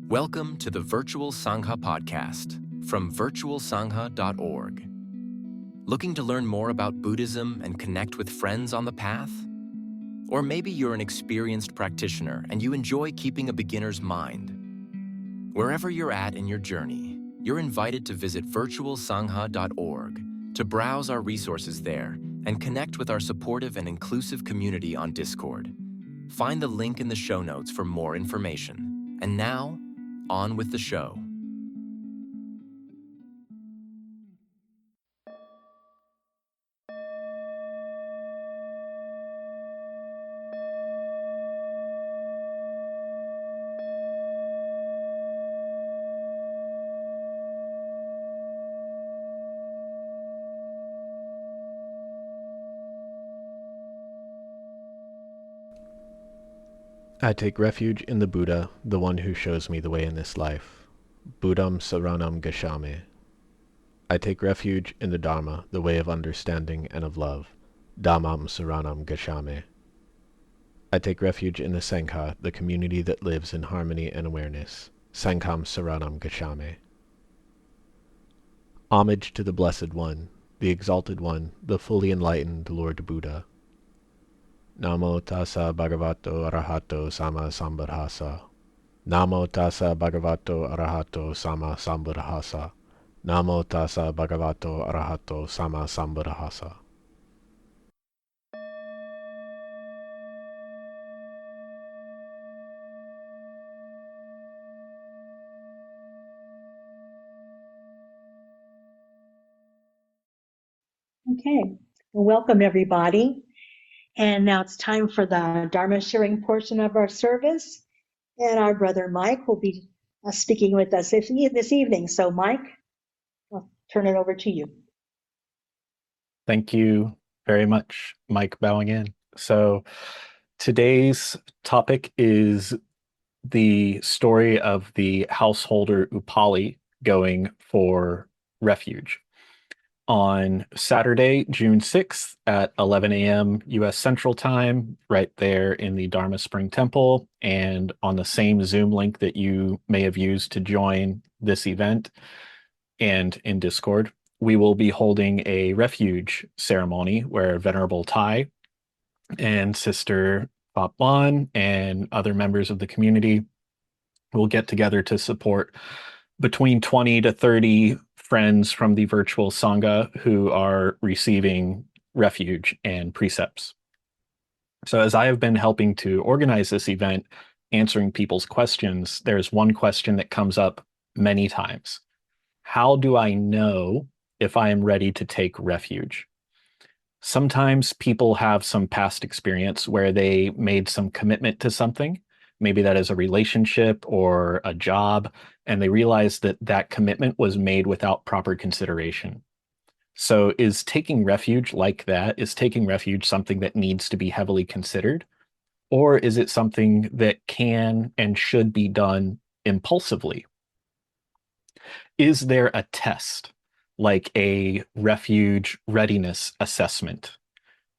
Welcome to the Virtual Sangha podcast from virtualsangha.org. Looking to learn more about Buddhism and connect with friends on the path? Or maybe you're an experienced practitioner and you enjoy keeping a beginner's mind. Wherever you're at in your journey, you're invited to visit virtualsangha.org to browse our resources there and connect with our supportive and inclusive community on Discord. Find the link in the show notes for more information. And now, on with the show. I take refuge in the Buddha, the one who shows me the way in this life. Buddham saranam gacchami. I take refuge in the Dharma, the way of understanding and of love. Dhammam saranam gacchami. I take refuge in the Sangha, the community that lives in harmony and awareness. Sangham saranam gacchami. Homage to the Blessed One, the Exalted One, the fully enlightened Lord Buddha. Namo tassa bhagavato arahato sama sambuddhassa. Namo tassa bhagavato arahato sama sambuddhassa. Namo tassa bhagavato arahato sama sambuddhassa. Okay, well, welcome everybody. And now it's time for the Dharma sharing portion of our service. And our brother Mike will be speaking with us this evening. So Mike, I'll turn it over to you. Thank you very much, Mike, bowing in. So today's topic is the story of the householder Upali going for refuge. On Saturday, June 6th at 11 a.m. U.S. Central Time, right there in the Dharma Spring Temple, and on the same Zoom link that you may have used to join this event and in Discord, we will be holding a refuge ceremony where Venerable Tai and Sister Pop Bon and other members of the community will get together to support between 20 to 30 friends from the virtual Sangha who are receiving refuge and precepts. So as I have been helping to organize this event, answering people's questions, there's one question that comes up many times. How do I know if I am ready to take refuge? Sometimes people have some past experience where they made some commitment to something. Maybe that is a relationship or a job, and they realize that that commitment was made without proper consideration. So is taking refuge like that, is taking refuge something that needs to be heavily considered? Or is it something that can and should be done impulsively? Is there a test, like a refuge readiness assessment?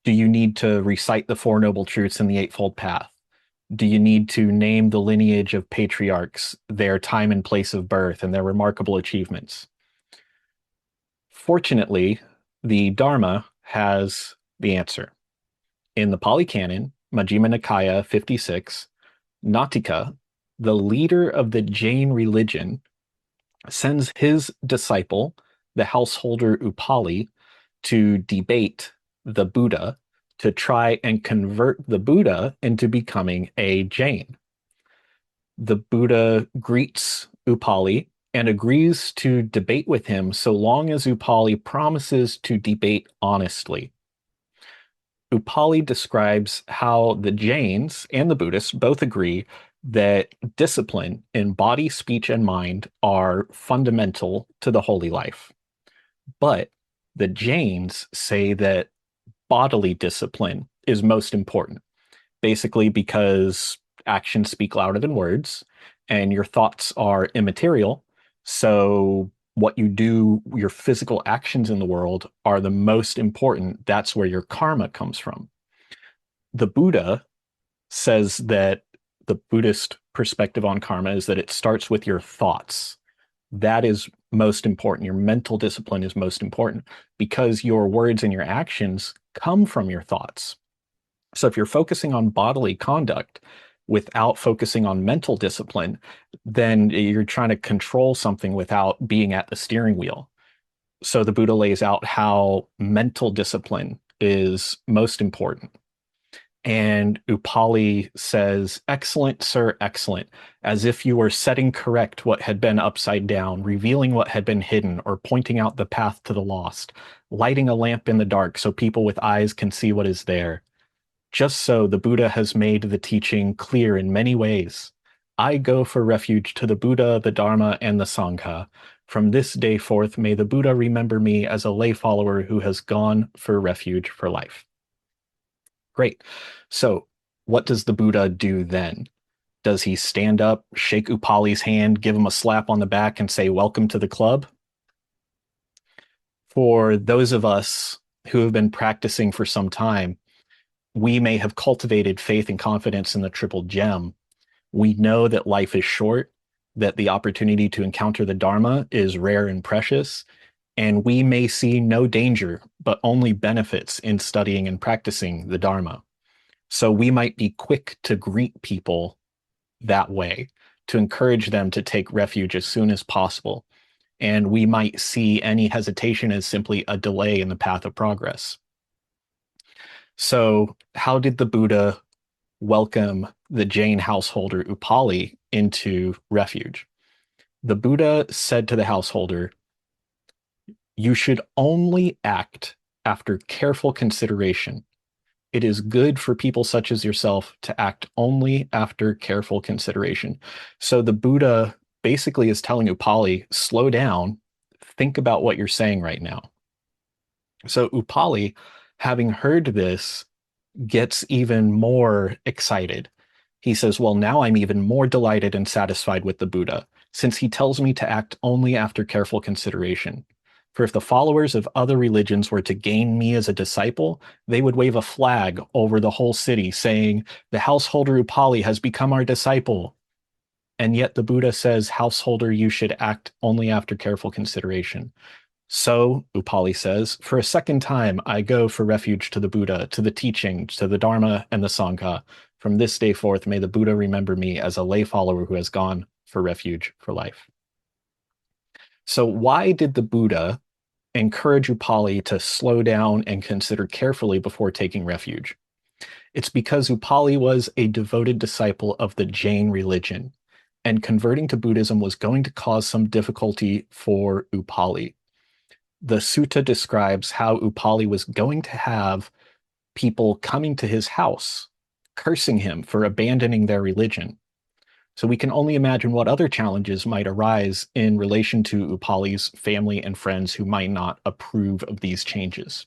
Do you need to recite the Four Noble Truths in the Eightfold Path? Do you need to name the lineage of patriarchs, their time and place of birth, and their remarkable achievements? Fortunately, the Dharma has the answer. In the Pali Canon, Majjhima Nikaya 56, Natika, the leader of the Jain religion, sends his disciple, the householder Upali, to debate the Buddha to try and convert the Buddha into becoming a Jain. The Buddha greets Upali and agrees to debate with him so long as Upali promises to debate honestly. Upali describes how the Jains and the Buddhists both agree that discipline in body, speech, and mind are fundamental to the holy life. But the Jains say that bodily discipline is most important, basically because actions speak louder than words, and your thoughts are immaterial. So what you do, your physical actions in the world are the most important. That's where your karma comes from. The Buddha says that the Buddhist perspective on karma is that it starts with your thoughts. That is most important. Your mental discipline is most important because your words and your actions come from your thoughts. So if you're focusing on bodily conduct without focusing on mental discipline, then you're trying to control something without being at the steering wheel. So the Buddha lays out how mental discipline is most important. And Upali says, "Excellent, sir, excellent," as if you were setting correct what had been upside down, revealing what had been hidden, or pointing out the path to the lost, lighting a lamp in the dark so people with eyes can see what is there. Just so, the Buddha has made the teaching clear in many ways. I go for refuge to the Buddha, the Dharma, and the Sangha. From this day forth, may the Buddha remember me as a lay follower who has gone for refuge for life. Great. So what does the Buddha do then? Does he stand up, shake Upali's hand, give him a slap on the back, and say, "Welcome to the club"? For those of us who have been practicing for some time, we may have cultivated faith and confidence in the triple gem. We know that life is short, that the opportunity to encounter the Dharma is rare and precious, and we may see no danger, but only benefits in studying and practicing the Dharma. So we might be quick to greet people that way, to encourage them to take refuge as soon as possible. And we might see any hesitation as simply a delay in the path of progress. So how did the Buddha welcome the Jain householder Upali into refuge? The Buddha said to the householder, "You should only act after careful consideration. It is good for people such as yourself to act only after careful consideration." So the Buddha basically is telling Upali, slow down, think about what you're saying right now. So Upali, having heard this, gets even more excited. He says, "Well, now I'm even more delighted and satisfied with the Buddha, since he tells me to act only after careful consideration. For if the followers of other religions were to gain me as a disciple, they would wave a flag over the whole city saying, 'The householder Upali has become our disciple.' And yet the Buddha says, 'Householder, you should act only after careful consideration.' So, Upali says, for a second time, I go for refuge to the Buddha, to the teaching, to the Dharma, and the Sangha. From this day forth, may the Buddha remember me as a lay follower who has gone for refuge for life." So why did the Buddha encourage Upali to slow down and consider carefully before taking refuge? It's because Upali was a devoted disciple of the Jain religion, and converting to Buddhism was going to cause some difficulty for Upali. The sutta describes how Upali was going to have people coming to his house, cursing him for abandoning their religion. So we can only imagine what other challenges might arise in relation to Upali's family and friends who might not approve of these changes.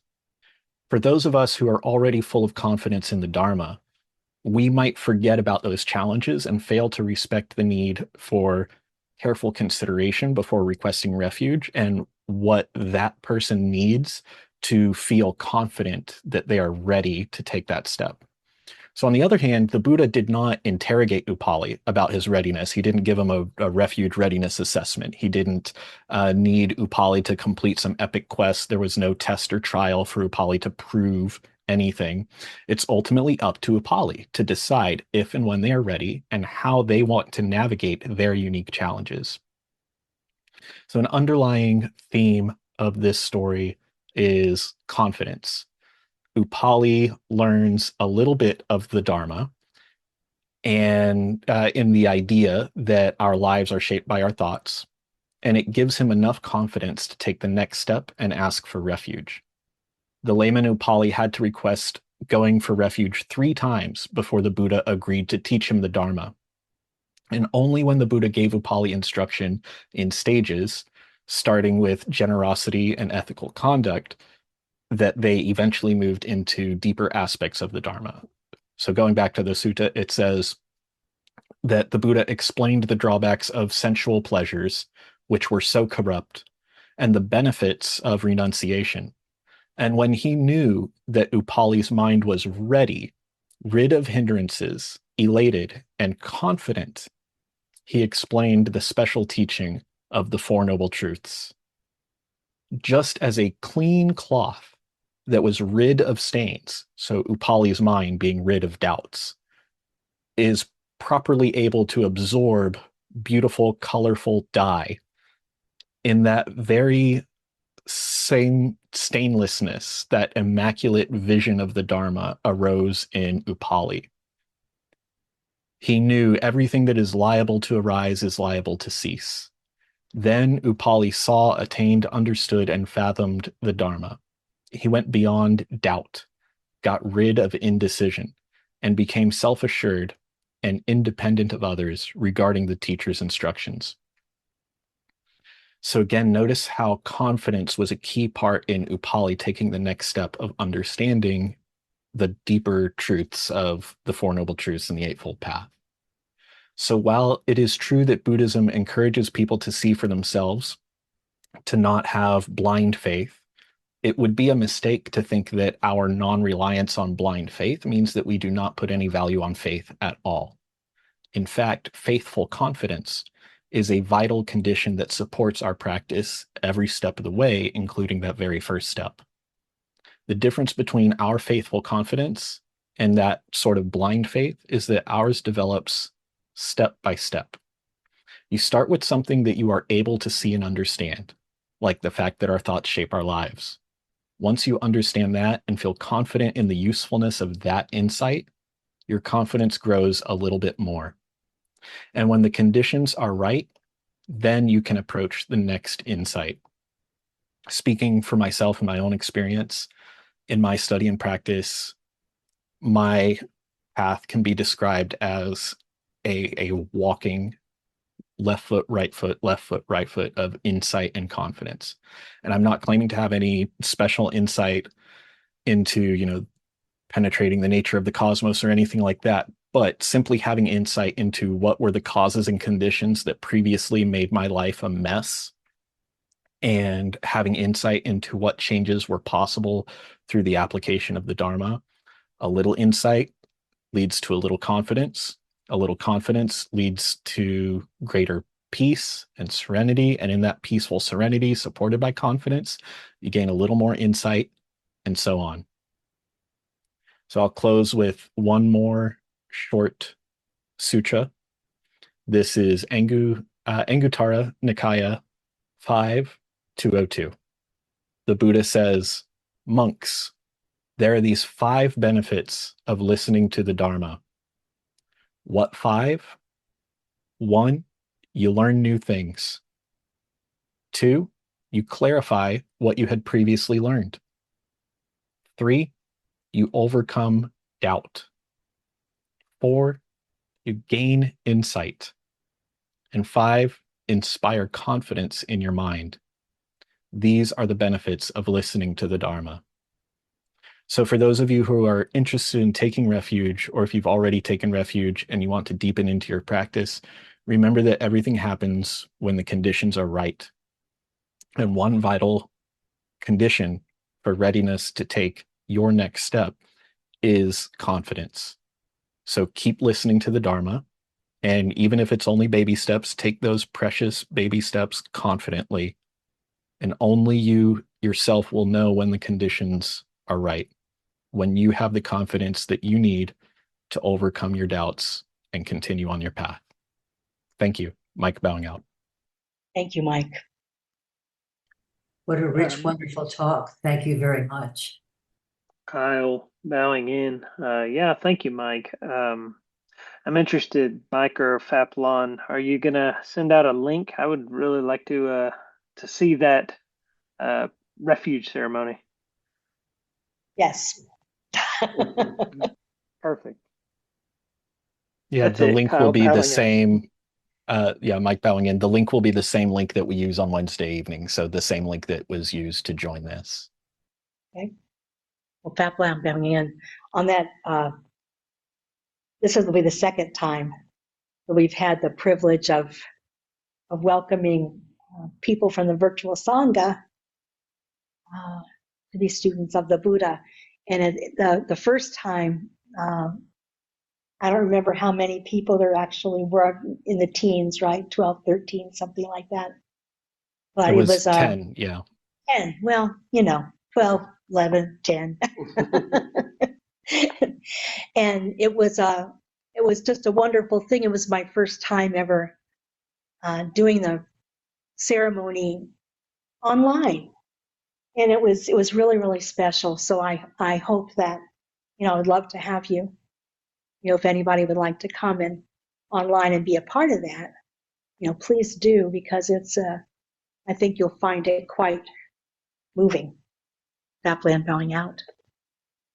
For those of us who are already full of confidence in the Dharma, we might forget about those challenges and fail to respect the need for careful consideration before requesting refuge and what that person needs to feel confident that they are ready to take that step. So on the other hand, the Buddha did not interrogate Upali about his readiness. He didn't give him a refuge readiness assessment. He didn't need Upali to complete some epic quest. There was no test or trial for Upali to prove anything. It's ultimately up to Upali to decide if and when they are ready and how they want to navigate their unique challenges. So an underlying theme of this story is confidence. Upali learns a little bit of the Dharma and in the idea that our lives are shaped by our thoughts, and it gives him enough confidence to take the next step and ask for refuge. The layman Upali had to request going for refuge 3 times before the Buddha agreed to teach him the Dharma. And only when the Buddha gave Upali instruction in stages, starting with generosity and ethical conduct, that they eventually moved into deeper aspects of the Dharma. So going back to the sutta, it says that the Buddha explained the drawbacks of sensual pleasures, which were so corrupt, and the benefits of renunciation. And when he knew that Upali's mind was ready, Rid of hindrances, elated, and confident, he explained the special teaching of the Four Noble Truths. Just as a clean cloth that was rid of stains, so Upali's mind being rid of doubts, is properly able to absorb beautiful, colorful dye, in that very same stainlessness, that immaculate vision of the Dharma arose in Upali. He knew everything that is liable to arise is liable to cease. Then Upali saw, attained, understood, and fathomed the Dharma. He went beyond doubt, got rid of indecision, and became self-assured and independent of others regarding the teacher's instructions. So again, notice how confidence was a key part in Upali taking the next step of understanding the deeper truths of the Four Noble Truths and the Eightfold Path. So while it is true that Buddhism encourages people to see for themselves, to not have blind faith, it would be a mistake to think that our non-reliance on blind faith means that we do not put any value on faith at all. In fact, faithful confidence is a vital condition that supports our practice every step of the way, including that very first step. The difference between our faithful confidence and that sort of blind faith is that ours develops step by step. You start with something that you are able to see and understand, like the fact that our thoughts shape our lives. Once you understand that and feel confident in the usefulness of that insight, your confidence grows a little bit more. And when the conditions are right, then you can approach the next insight. Speaking for myself and my own experience, in my study and practice, my path can be described as a walking left foot, right foot, left foot, right foot of insight and confidence. And I'm not claiming to have any special insight into, penetrating the nature of the cosmos or anything like that, but simply having insight into what were the causes and conditions that previously made my life a mess, and having insight into what changes were possible through the application of the Dharma. A little insight leads to a little confidence. A little confidence leads to greater peace and serenity. And in that peaceful serenity, supported by confidence, you gain a little more insight, and so on. So I'll close with one more short sutra. This is Anguttara Nikaya 5.202. The Buddha says, monks, there are these 5 benefits of listening to the Dharma. What 5? 1, you learn new things. 2, you clarify what you had previously learned. 3, you overcome doubt. 4, you gain insight. And 5, inspire confidence in your mind. These are the benefits of listening to the Dharma. So for those of you who are interested in taking refuge, or if you've already taken refuge and you want to deepen into your practice, remember that everything happens when the conditions are right. And one vital condition for readiness to take your next step is confidence. So keep listening to the Dharma. And even if it's only baby steps, take those precious baby steps confidently. And only you yourself will know when the conditions are right, when you have the confidence that you need to overcome your doubts and continue on your path. Thank you. Mike bowing out. Thank you, Mike. What a rich, wonderful talk. Thank you very much. Kyle bowing in. Yeah, thank you, Mike. I'm interested, Mike or Faplon, are you gonna send out a link? I would really like to see that refuge ceremony. Yes. Perfect. Yeah, That's the it, link Kyle will be the bowing out. same. Mike bowing in. The link will be the same link that we use on Wednesday evening. So the same link that was used to join this. Okay. Well, Faplam bowing in on that. This will be the second time that we've had the privilege of welcoming people from the virtual Sangha to be students of the Buddha. And the first time I don't remember how many people there actually were in the teens, right? 12, 13, something like that. But It it was was 10, yeah. 10, well, 12, 11, 10. And it was just a wonderful thing. It was my first time ever doing the ceremony online. And it was really, really special. So I hope that, I'd love to have you, if anybody would like to come in online and be a part of that, please do, because I think you'll find it quite moving. Happily, I'm bowing out.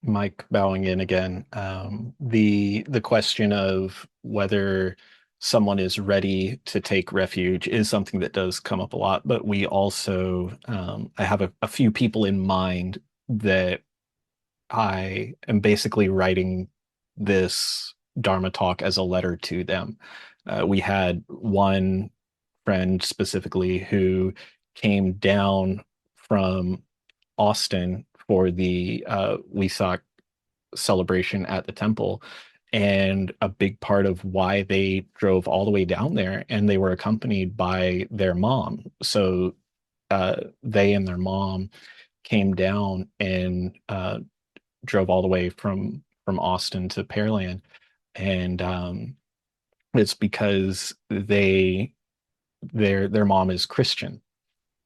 Mike bowing in again. The question of whether someone is ready to take refuge is something that does come up a lot, but we also, I have a few people in mind that I am basically writing this Dharma talk as a letter to them. We had one friend specifically who came down from Austin for the Wesak celebration at the temple. And a big part of why they drove all the way down there, and they were accompanied by their mom. So they and their mom came down and drove all the way from Austin to Pearland, and it's because their mom is Christian,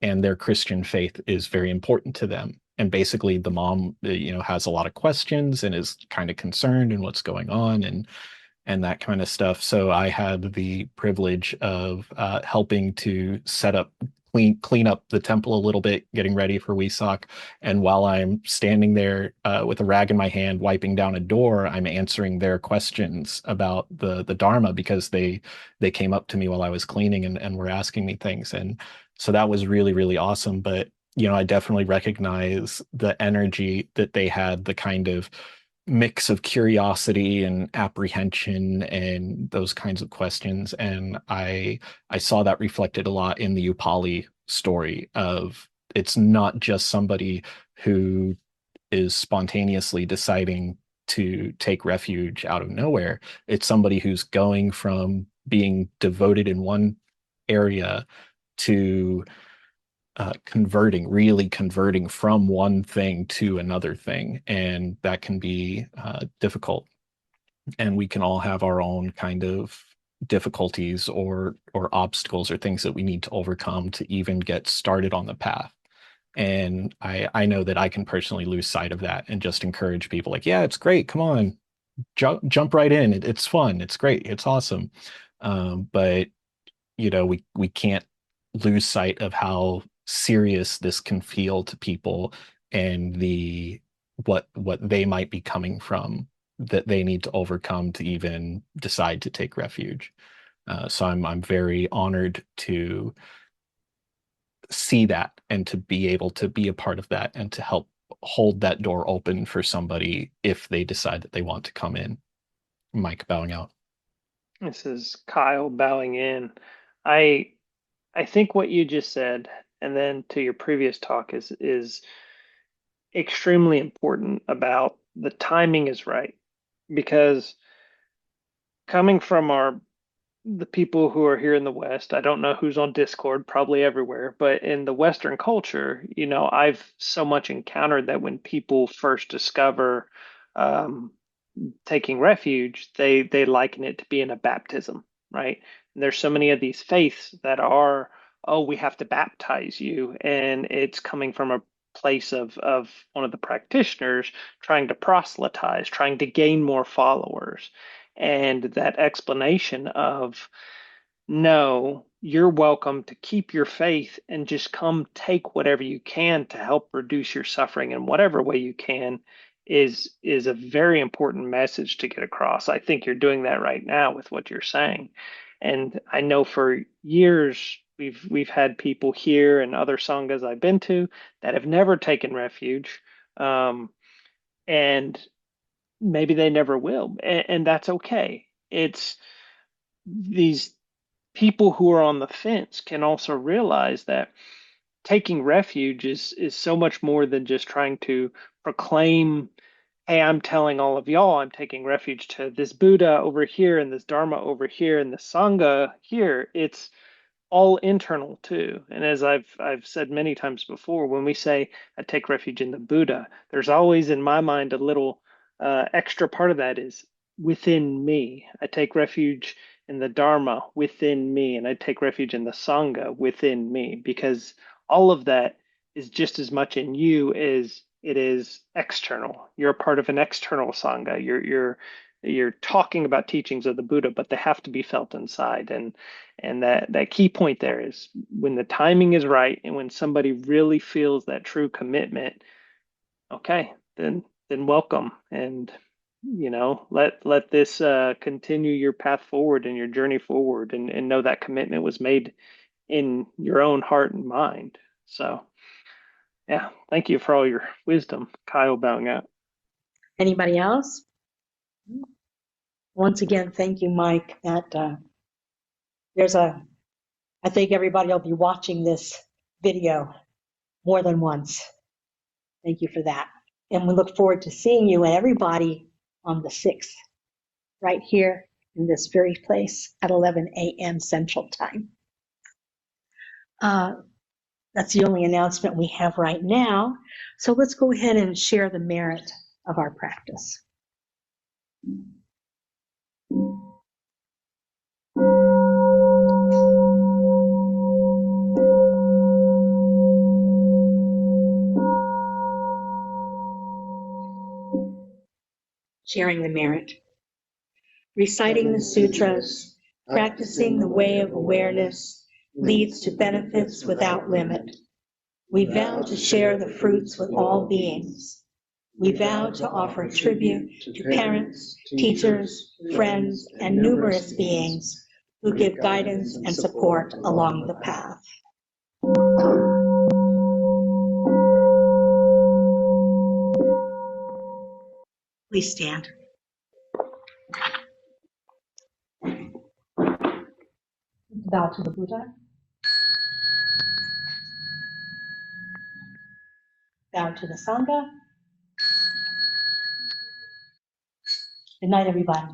and their Christian faith is very important to them. And basically, the mom, has a lot of questions and is kind of concerned in what's going on, and that kind of stuff. So I had the privilege of helping to set up, clean up the temple a little bit, getting ready for Wesak. And while I'm standing there with a rag in my hand, wiping down a door, I'm answering their questions about the Dharma, because they came up to me while I was cleaning and were asking me things. And so that was really, really awesome. But I definitely recognize the energy that they had, the kind of mix of curiosity and apprehension and those kinds of questions. And I saw that reflected a lot in the Upali story of, it's not just somebody who is spontaneously deciding to take refuge out of nowhere. It's somebody who's going from being devoted in one area to really converting from one thing to another thing. And that can be difficult. And we can all have our own kind of difficulties or obstacles or things that we need to overcome to even get started on the path. And I know that I can personally lose sight of that and just encourage people like, yeah, it's great. Come on, jump right in. It's fun. It's great. It's awesome. But we can't lose sight of how serious this can feel to people, and what they might be coming from, that they need to overcome to even decide to take refuge. So I'm very honored to see that and to be able to be a part of that and to help hold that door open for somebody if they decide that they want to come in. Mike bowing out. This is Kyle bowing in. I I think what you just said, and then to your previous talk, is extremely important about the timing is right. Because coming from the people who are here in the West, I don't know who's on Discord, probably everywhere, but in the Western culture, I've so much encountered that when people first discover um, taking refuge, they liken it to being a baptism, right? And there's so many of these faiths that are, oh, we have to baptize you, and it's coming from a place of one of the practitioners trying to proselytize, trying to gain more followers. And that explanation of, no, you're welcome to keep your faith and just come take whatever you can to help reduce your suffering in whatever way you can, is a very important message to get across. I think you're doing that right now with what you're saying. And I know for years we've had people here and other sanghas I've been to that have never taken refuge. And maybe they never will, and that's okay. It's these people who are on the fence can also realize that taking refuge is so much more than just trying to proclaim hey, I'm telling all of y'all I'm taking refuge to this Buddha over here and this Dharma over here and the Sangha here. It's all internal too. And as I've said many times before, when we say I take refuge in the Buddha, there's always in my mind a little extra part of that is within me. I take refuge in the Dharma within me, and I take refuge in the Sangha within me, because all of that is just as much in you as it is external. You're a part of an external Sangha. You're talking about teachings of the Buddha, but they have to be felt inside. And that key point there is when the timing is right and when somebody really feels that true commitment, okay, then welcome. And let this continue your path forward and your journey forward, and know that commitment was made in your own heart and mind. So yeah, thank you for all your wisdom. Kyle bowing out. Anybody else? Once again, thank you, Mike. I think everybody will be watching this video more than once. Thank you for that. And we look forward to seeing you and everybody on the 6th, right here in this very place at 11 a.m. Central Time. That's the only announcement we have right now. So let's go ahead and share the merit of our practice. Sharing the merit. Reciting the sutras, practicing the way of awareness leads to benefits without limit. We vow to share the fruits with all beings. We vow to offer tribute to parents, teachers, friends, and numerous beings who give guidance and support along the path. Please stand. Bow to the Buddha. Bow to the Sangha. Good night, everybody.